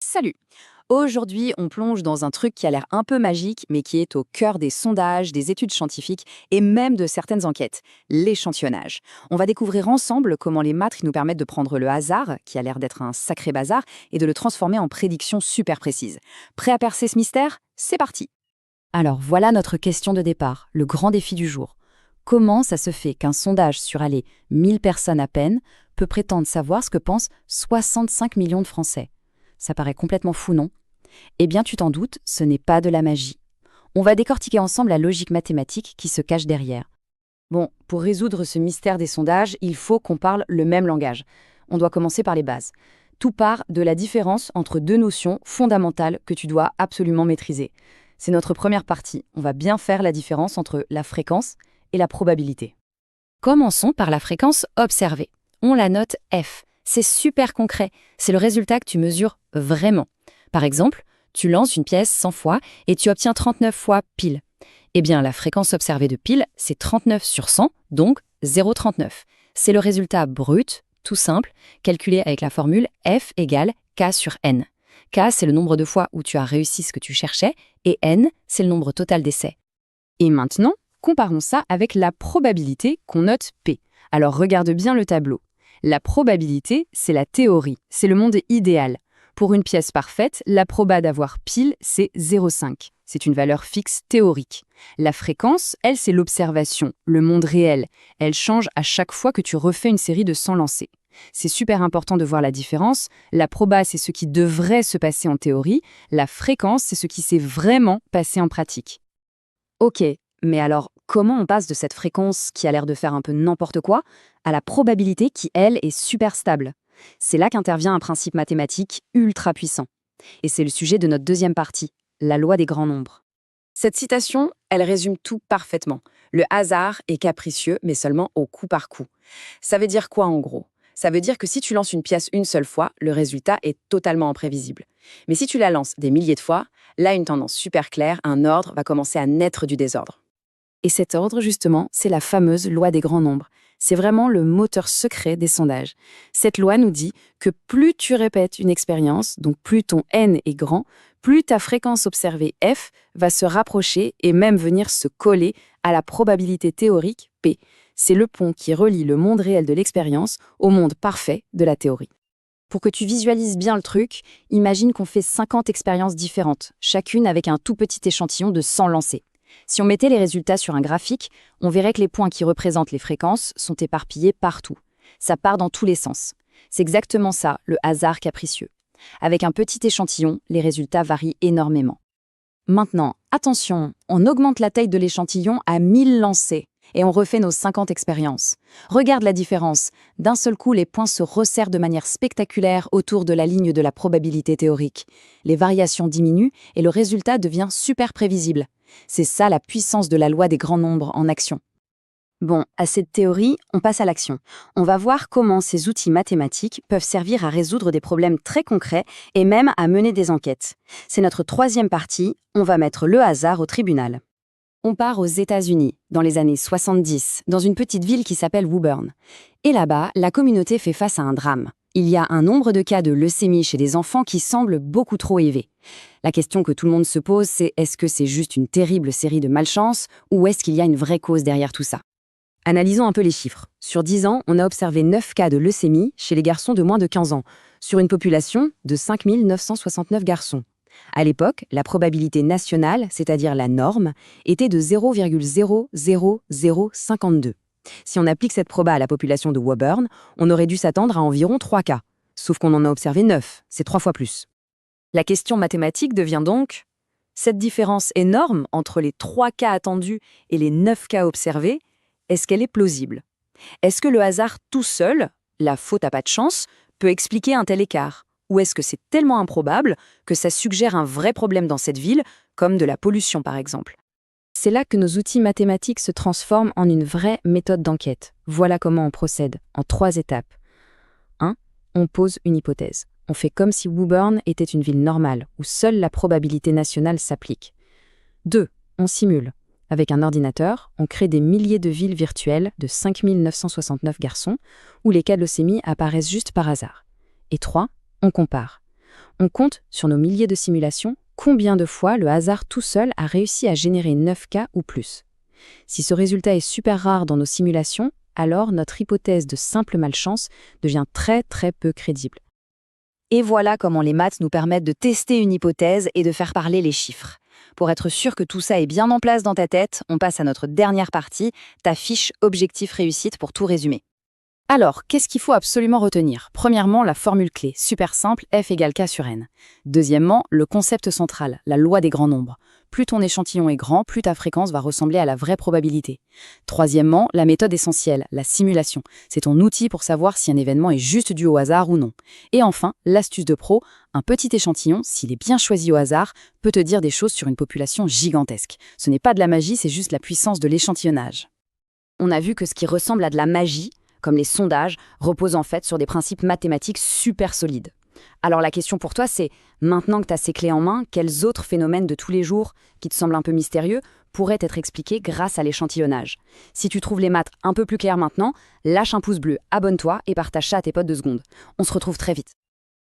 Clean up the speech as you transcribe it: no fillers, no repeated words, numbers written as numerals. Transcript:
Salut! Aujourd'hui, on plonge dans un truc qui a l'air un peu magique, mais qui est au cœur des sondages, des études scientifiques et même de certaines enquêtes, l'échantillonnage. On va découvrir ensemble comment les maths nous permettent de prendre le hasard, qui a l'air d'être un sacré bazar, et de le transformer en prédictions super précises. Prêt à percer ce mystère? C'est parti! Alors voilà notre question de départ, le grand défi du jour. Comment ça se fait qu'un sondage sur, 1000 personnes à peine peut prétendre savoir ce que pensent 65 millions de Français? Ça paraît complètement fou, non? Eh bien, tu t'en doutes, ce n'est pas de la magie. On va décortiquer ensemble la logique mathématique qui se cache derrière. Bon, pour résoudre ce mystère des sondages, il faut qu'on parle le même langage. On doit commencer par les bases. Tout part de la différence entre deux notions fondamentales que tu dois absolument maîtriser. C'est notre première partie. On va bien faire la différence entre la fréquence et la probabilité. Commençons par la fréquence observée. On la note F. C'est super concret, c'est le résultat que tu mesures vraiment. Par exemple, tu lances une pièce 100 fois et tu obtiens 39 fois pile. Eh bien, la fréquence observée de pile, c'est 39 sur 100, donc 0,39. C'est le résultat brut, tout simple, calculé avec la formule F égale K sur N. K, c'est le nombre de fois où tu as réussi ce que tu cherchais, et N, c'est le nombre total d'essais. Et maintenant, comparons ça avec la probabilité qu'on note P. Alors regarde bien le tableau. La probabilité, c'est la théorie, c'est le monde idéal. Pour une pièce parfaite, la proba d'avoir pile, c'est 0,5. C'est une valeur fixe théorique. La fréquence, elle, c'est l'observation, le monde réel. Elle change à chaque fois que tu refais une série de 100 lancers. C'est super important de voir la différence. La proba, c'est ce qui devrait se passer en théorie. La fréquence, c'est ce qui s'est vraiment passé en pratique. Ok, mais alors, comment on passe de cette fréquence qui a l'air de faire un peu n'importe quoi à la probabilité qui, elle, est super stable? C'est là qu'intervient un principe mathématique ultra puissant. Et c'est le sujet de notre deuxième partie, la loi des grands nombres. Cette citation, elle résume tout parfaitement. Le hasard est capricieux, mais seulement au coup par coup. Ça veut dire quoi en gros? Ça veut dire que si tu lances une pièce une seule fois, le résultat est totalement imprévisible. Mais si tu la lances des milliers de fois, là, une tendance super claire, un ordre va commencer à naître du désordre. Et cet ordre, justement, c'est la fameuse loi des grands nombres. C'est vraiment le moteur secret des sondages. Cette loi nous dit que plus tu répètes une expérience, donc plus ton N est grand, plus ta fréquence observée F va se rapprocher et même venir se coller à la probabilité théorique P. C'est le pont qui relie le monde réel de l'expérience au monde parfait de la théorie. Pour que tu visualises bien le truc, imagine qu'on fait 50 expériences différentes, chacune avec un tout petit échantillon de 100 lancers. Si on mettait les résultats sur un graphique, on verrait que les points qui représentent les fréquences sont éparpillés partout. Ça part dans tous les sens. C'est exactement ça, le hasard capricieux. Avec un petit échantillon, les résultats varient énormément. Maintenant, attention, on augmente la taille de l'échantillon à 1000 lancers et on refait nos 50 expériences. Regarde la différence. D'un seul coup, les points se resserrent de manière spectaculaire autour de la ligne de la probabilité théorique. Les variations diminuent et le résultat devient super prévisible. C'est ça la puissance de la loi des grands nombres en action. Bon, à cette théorie, on passe à l'action. On va voir comment ces outils mathématiques peuvent servir à résoudre des problèmes très concrets et même à mener des enquêtes. C'est notre troisième partie, on va mettre le hasard au tribunal. On part aux États-Unis, dans les années 70, dans une petite ville qui s'appelle Woburn. Et là-bas, la communauté fait face à un drame. Il y a un nombre de cas de leucémie chez les enfants qui semble beaucoup trop élevé. La question que tout le monde se pose, c'est est-ce que c'est juste une terrible série de malchance ou est-ce qu'il y a une vraie cause derrière tout ça? Analysons un peu les chiffres. Sur 10 ans, on a observé 9 cas de leucémie chez les garçons de moins de 15 ans, sur une population de 5 969 garçons. À l'époque, la probabilité nationale, c'est-à-dire la norme, était de 0,00052. Si on applique cette proba à la population de Woburn, on aurait dû s'attendre à environ 3 cas. Sauf qu'on en a observé 9, c'est 3 fois plus. La question mathématique devient donc, cette différence énorme entre les 3 cas attendus et les 9 cas observés, est-ce qu'elle est plausible? Est-ce que le hasard tout seul, la faute à pas de chance, peut expliquer un tel écart? Ou est-ce que c'est tellement improbable que ça suggère un vrai problème dans cette ville, comme de la pollution par exemple? C'est là que nos outils mathématiques se transforment en une vraie méthode d'enquête. Voilà comment on procède, en 3 étapes. 1. On pose une hypothèse. On fait comme si Woburn était une ville normale, où seule la probabilité nationale s'applique. 2. On simule. Avec un ordinateur, on crée des milliers de villes virtuelles de 5 969 garçons, où les cas de leucémie apparaissent juste par hasard. Et 3. On compare. On compte sur nos milliers de simulations combien de fois le hasard tout seul a réussi à générer 9 cas ou plus. Si ce résultat est super rare dans nos simulations, alors notre hypothèse de simple malchance devient très très peu crédible. Et voilà comment les maths nous permettent de tester une hypothèse et de faire parler les chiffres. Pour être sûr que tout ça est bien en place dans ta tête, on passe à notre dernière partie, ta fiche objectif réussite pour tout résumer. Alors, qu'est-ce qu'il faut absolument retenir? Premièrement, la formule clé, super simple, F égale K sur N. Deuxièmement, le concept central, la loi des grands nombres. Plus ton échantillon est grand, plus ta fréquence va ressembler à la vraie probabilité. Troisièmement, la méthode essentielle, la simulation. C'est ton outil pour savoir si un événement est juste dû au hasard ou non. Et enfin, l'astuce de pro, un petit échantillon, s'il est bien choisi au hasard, peut te dire des choses sur une population gigantesque. Ce n'est pas de la magie, c'est juste la puissance de l'échantillonnage. On a vu que ce qui ressemble à de la magie, comme les sondages, reposent en fait sur des principes mathématiques super solides. Alors la question pour toi, c'est, maintenant que tu as ces clés en main, quels autres phénomènes de tous les jours, qui te semblent un peu mystérieux, pourraient être expliqués grâce à l'échantillonnage? Si tu trouves les maths un peu plus claires maintenant, lâche un pouce bleu, abonne-toi et partage ça à tes potes 2 secondes. On se retrouve très vite.